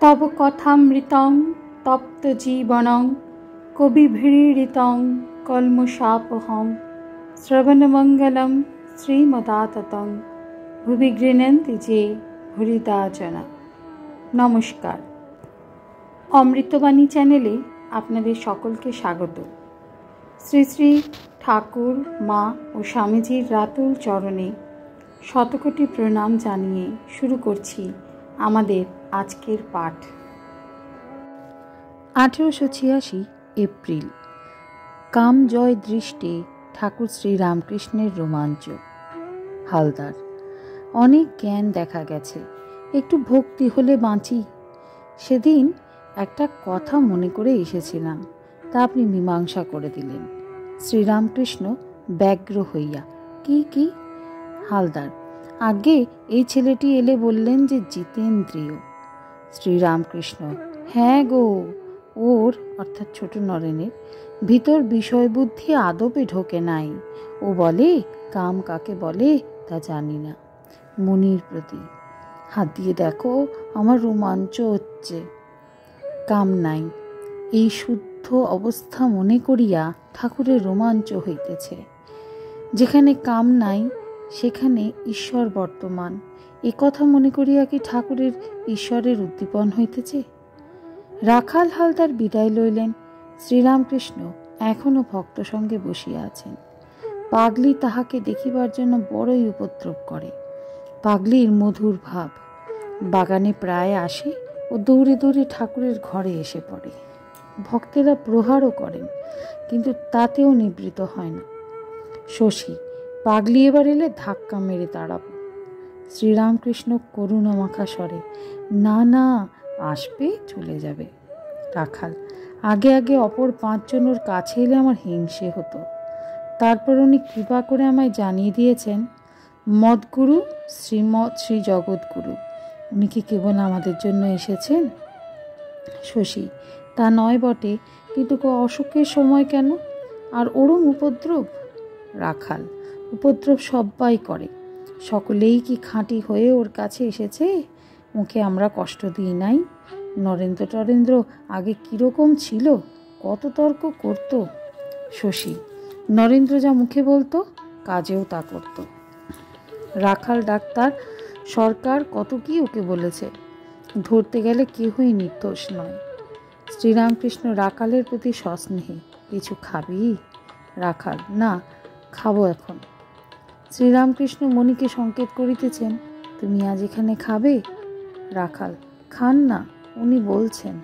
তব কথামৃতং তপ্ত জীবনং কবিভিড়িতং কলমশাপহং শ্রবণমঙ্গলম শ্রীমদাততং ভুবি গৃহন্তি যে হরিদা জনা। নমস্কার, অমৃতবাণী চ্যানেলে আপনাদের সকলকে স্বাগত। শ্রী শ্রী ঠাকুর, মা ও স্বামীজির রাতুল চরণে শতকোটি প্রণাম জানিয়ে শুরু করছি আমাদের আজকের পাঠ। 1886 এপ্রিল। কামজয় দৃষ্টে ঠাকুর শ্রী রামকৃষ্ণের রোমাঞ্চ। হালদার। অনেক জ্ঞান দেখা গেছে, একটু ভক্তি হলে বাঁচি। সেদিন একটা কথা মনে করে এসেছিলাম, তা আপনি মীমাংসা করে দিলেন। শ্রীরামকৃষ্ণ ব্যগ্র হইয়া, কি? হালদার। আগে এই ছেলেটি এলে বললেন যে জিতেন্দ্রিয়। শ্রীরামকৃষ্ণ। হ্যাঁ গো, ওর অর্থাৎ ছোট নরেনের ভিতর বিষয়বুদ্ধি আদপে ঢোকে নাই। ও বলে কাম কাকে বলে তা জানি না। মনির প্রতি হাত দিয়ে দেখো, আমার রোমাঞ্চ হচ্ছে। কাম নাই, এই শুদ্ধ অবস্থা মনে করিয়া ঠাকুরের রোমাঞ্চ হইতেছে। যেখানে কাম নাই সেখানে ঈশ্বর বর্তমান, এ কথা মনে করিয়া কি ঠাকুরের ঈশ্বরের উদ্দীপন হইতেছে? রাখাল হালদার বিদায় লইলেন। শ্রীরামকৃষ্ণ এখনো ভক্ত সঙ্গে বসিয়া আছেন। পাগলি তাহাকে দেখিবার জন্য বড়ই উপদ্রব করে। পাগলির মধুর ভাব। বাগানে প্রায় আসে ও দৌড়ে দৌড়ে ঠাকুরের ঘরে এসে পড়ে। ভক্তেরা প্রহারও করেন, কিন্তু তাতেও নিবৃত হয় না। শশী। পাগলি এবার এলে ধাক্কা মেরে তাড়াব। শ্রীরামকৃষ্ণ করুণামাখা স্বরে, না আসবে, চলে যাবে। রাখাল। আগে অপর 5 জন ওর কাছে এলে আমার হিংসে হতো। তারপর উনি কৃপা করে আমায় জানিয়ে দিয়েছেন মদগুরু শ্রী জগৎগুরু। উনি কি কেবল আমাদের জন্য এসেছেন? শশী। তা নয় বটে, কিন্তু অসুখের সময় কেন? আর ওরম উপদ্রব? রাখাল। উপদ্রব সবাই করে, সকলেই কি খাঁটি হয়ে ওর কাছে এসেছে? ওকে আমরা কষ্ট দিই নাই? নরেন্দ্র আগে কিরকম ছিল, কত তর্ক করত। শশী। নরেন্দ্র যা মুখে বলতো কাজেও তা করত। রাখাল। ডাক্তার, সরকার কত কি ওকে বলেছে, ধরতে গেলে কেহই নির্দোষ নয়। শ্রীরামকৃষ্ণ রাখালের প্রতি সস্নেহে, কিছু খাবি? রাখাল। না, খাবো এখন। শ্রীরামকৃষ্ণ মণিকে সংকেত করিতেছেন, তুমি আজ এখানে খাবে? রাখাল। খান না, উনি বলছেন।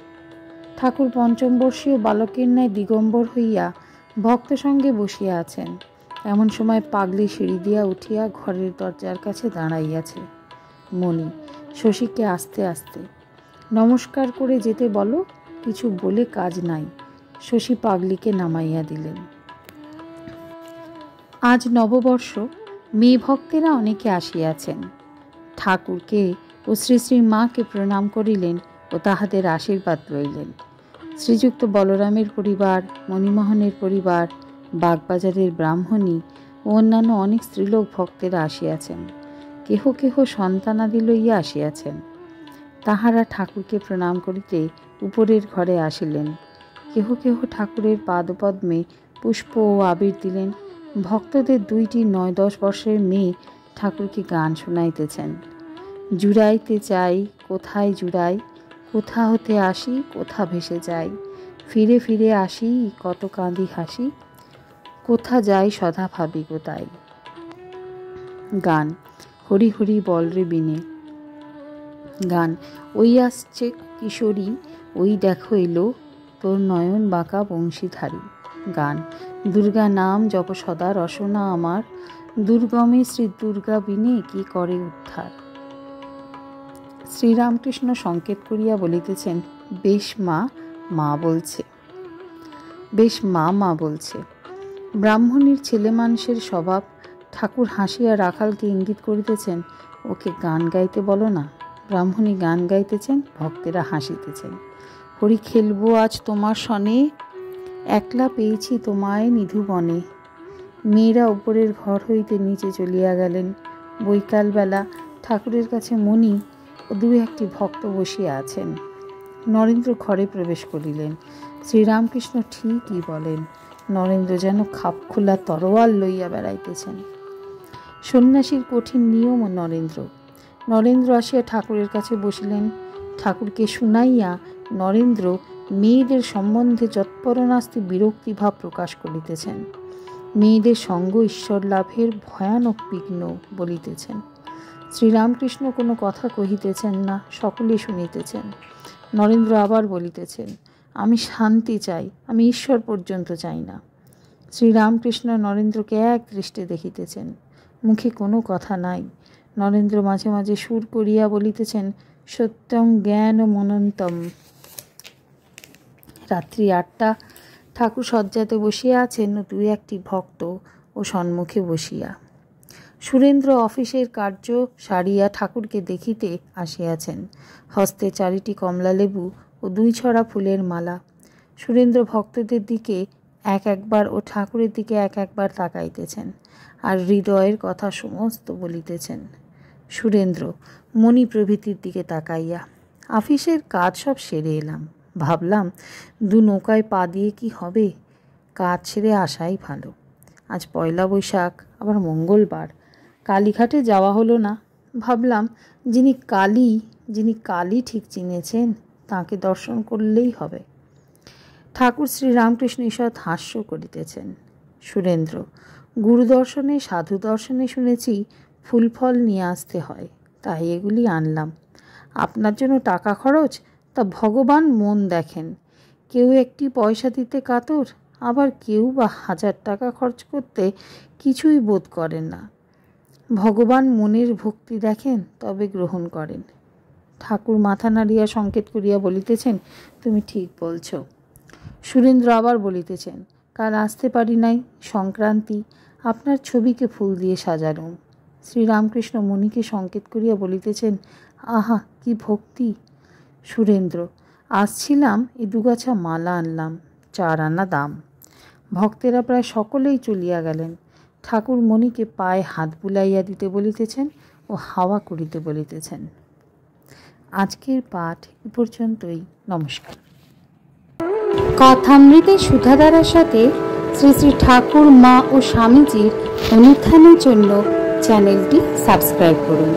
ঠাকুর 5ম বর্ষীয় বালকের ন্যায় দিগম্বর হইয়া ভক্ত সঙ্গে বসিয়া আছেন। এমন সময় পাগলি সিঁড়ি দিয়া উঠিয়া ঘরের দরজার কাছে দাঁড়াইয়াছে। মণি শশীকে আস্তে আস্তে, নমস্কার করে যেতে বলো, কিছু বলে কাজ নাই। শশী পাগলিকে নামাইয়া দিলেন। আজ নববর্ষ, মেয়ে ভক্তেরা অনেকে আসিয়াছেন। ঠাকুরকে ও শ্রী শ্রী মাকে প্রণাম করিলেন ও তাহাদের আশীর্বাদ লইলেন। শ্রীযুক্ত বলরামের পরিবার, মণিমোহনের পরিবার, বাগবাজারের ব্রাহ্মণী ও অন্যান্য অনেক স্ত্রীলোক ভক্তেরা আসিয়াছেন। কেহ সন্তানাদি লইয়া আসিয়াছেন। তাহারা ঠাকুরকে প্রণাম করিতে উপরের ঘরে আসিলেন। কেহ ঠাকুরের পাদপদ্মে পুষ্প ও আবির দিলেন। ভক্তদের 2টি 9-10 বর্ষের মেয়ে ঠাকুরকে গান শুনাইতেছেন। জুড়াইতে চাই, কোথায় জুড়াই, কোথা হতে আসি, কোথা ভেসে যাই, ফিরে ফিরে আসি, কত কাঁদি হাসি, কোথা যাই সদা ভাবি গো তাই। গান। হরি হরি বল রে বিনে। গান। ওই আসছে কিশোরী, ওই দেখো এলো, তোর নয়ন বাঁকা বংশীধারী। গান। দুর্গা নাম জপ সদা রসনা আমার, দুর্গমে শ্রী দুর্গা বিনে কি করে উদ্ধার। শ্রীরামকৃষ্ণ সংকেত করিয়া বলিতেছেন, বেশ মা বলছে, বেশ মা বলছে। ব্রাহ্মণীর ছেলে মানুষের স্বভাব। ঠাকুর হাসিয়া রাখালকে ইঙ্গিত করিতেছেন, ওকে গান গাইতে বলো না। ব্রাহ্মণী গান গাইতেছেন, ভক্তেরা হাসিতেছেন। হরি খেলবো আজ তোমার সনে, একলা পেয়েছি তোমায় নিধুবনে। মেয়েরা উপরের ঘর হইতে নিচে চলিয়া গেলেন। বৈকালবেলা ঠাকুরের কাছে মণি ও 2-1টি ভক্ত বসিয়া আছেন। নরেন্দ্র ঘরে প্রবেশ করিলেন। শ্রীরামকৃষ্ণ ঠিকই বলেন, নরেন্দ্র যেন খাপখোলা তরোয়াল লইয়া বেড়াইতেছেন। সন্ন্যাসীর কঠিন নিয়ম নরেন্দ্র আসিয়া ঠাকুরের কাছে বসিলেন। ঠাকুরকে শুনাইয়া নরেন্দ্র মেয়েদের সম্বন্ধে যৎপরনাস্তি বিরক্তিভাব প্রকাশ করিতেছেন। মেয়েদের সঙ্গ ঈশ্বর লাভের ভয়ানক বিঘ্ন বলিতেছেন। শ্রীরামকৃষ্ণ কোনো কথা কহিতেছেন না, সকলে শুনিতেছেন। নরেন্দ্র আবার বলিতেছেন, আমি শান্তি চাই, আমি ঈশ্বর পর্যন্ত চাই না। শ্রীরামকৃষ্ণ নরেন্দ্রকে এক দৃষ্টে দেখিতেছেন, মুখে কোনো কথা নাই। নরেন্দ্র মাঝে মাঝে সুর করিয়া বলিতেছেন, সত্যং জ্ঞান মনন্তম। রাত্রি 8টা, ঠাকুর শয্যাতে বসিয়া আছেন, দুই একটি ভক্ত ও সম্মুখে বসিয়া। সুরেন্দ্র অফিসের কার্য সারিয়া ঠাকুরকে দেখিতে আসিয়াছেন, হস্তে 4টি কমলালেবু ও 2 ছড়া ফুলের মালা। সুরেন্দ্র ভক্তদের দিকে এক একবার ও ঠাকুরের দিকে এক একবার তাকাইতেছেন, আর হৃদয়ের কথা সমস্ত বলিতেছেন। সুরেন্দ্র মণি প্রভৃতির দিকে তাকাইয়া, অফিসের কাজ সব সেরে এলাম, ভাবলাম 2 নৌকায় পা দিয়ে কি হবে, কাজ ছেড়ে আসাই ভালো। আজ পয়লা বৈশাখ, আবার মঙ্গলবার, কালীঘাটে যাওয়া হলো না। ভাবলাম যিনি কালী ঠিক চিনেছেন তাকে দর্শন করলেই হবে। ঠাকুর শ্রীরামকৃষ্ণ ঈষৎ হাস্য করিতেছেন। সুরেন্দ্র, গুরু দর্শনে সাধু দর্শনে শুনেছি ফুল ফল নিয়ে আসতে হয়, তাই এগুলি আনলাম। আপনার জন্য টাকা খরচ, তা ভগবান মন দেখেন। কেউ একটি পয়সা দিতে কাতর, আবার কেউ বা 1000 টাকা খরচ করতে কিছুই বোধ করেন না। ভগবান মনের ভক্তি দেখেন, তবে গ্রহণ করেন। ঠাকুর মাথা নাড়িয়া সংকেত করিয়া বলিতেছেন, তুমি ঠিক বলছ। সুরেন্দ্র আবার বলিতেছেন, কাল আসতে পারি নাই, সংক্রান্তি, আপনার ছবিকে ফুল দিয়ে সাজালুম। শ্রীরামকৃষ্ণ মণিকে সংকেত করিয়া বলিতেছেন, আহা কি ভক্তি। সুরেন্দ্র, আসছিলাম, 2 গাছা মালা আনলাম, 4 আনা দাম। ভক্তেরা প্রায় সকলেই চলিয়া গেলেন। ঠাকুর মণিকে পায়ে হাত বুলাইয়া দিতে বলিতেছেন ও হাওয়া করিতে বলিতেছেন। আজকের পাঠ এ পর্যন্তই। নমস্কার। কথামৃতের সুধাধারার সাথে শ্রী শ্রী ঠাকুর, মা ও স্বামীজির অনুধ্যানের জন্য চ্যানেলটি সাবস্ক্রাইব করুন।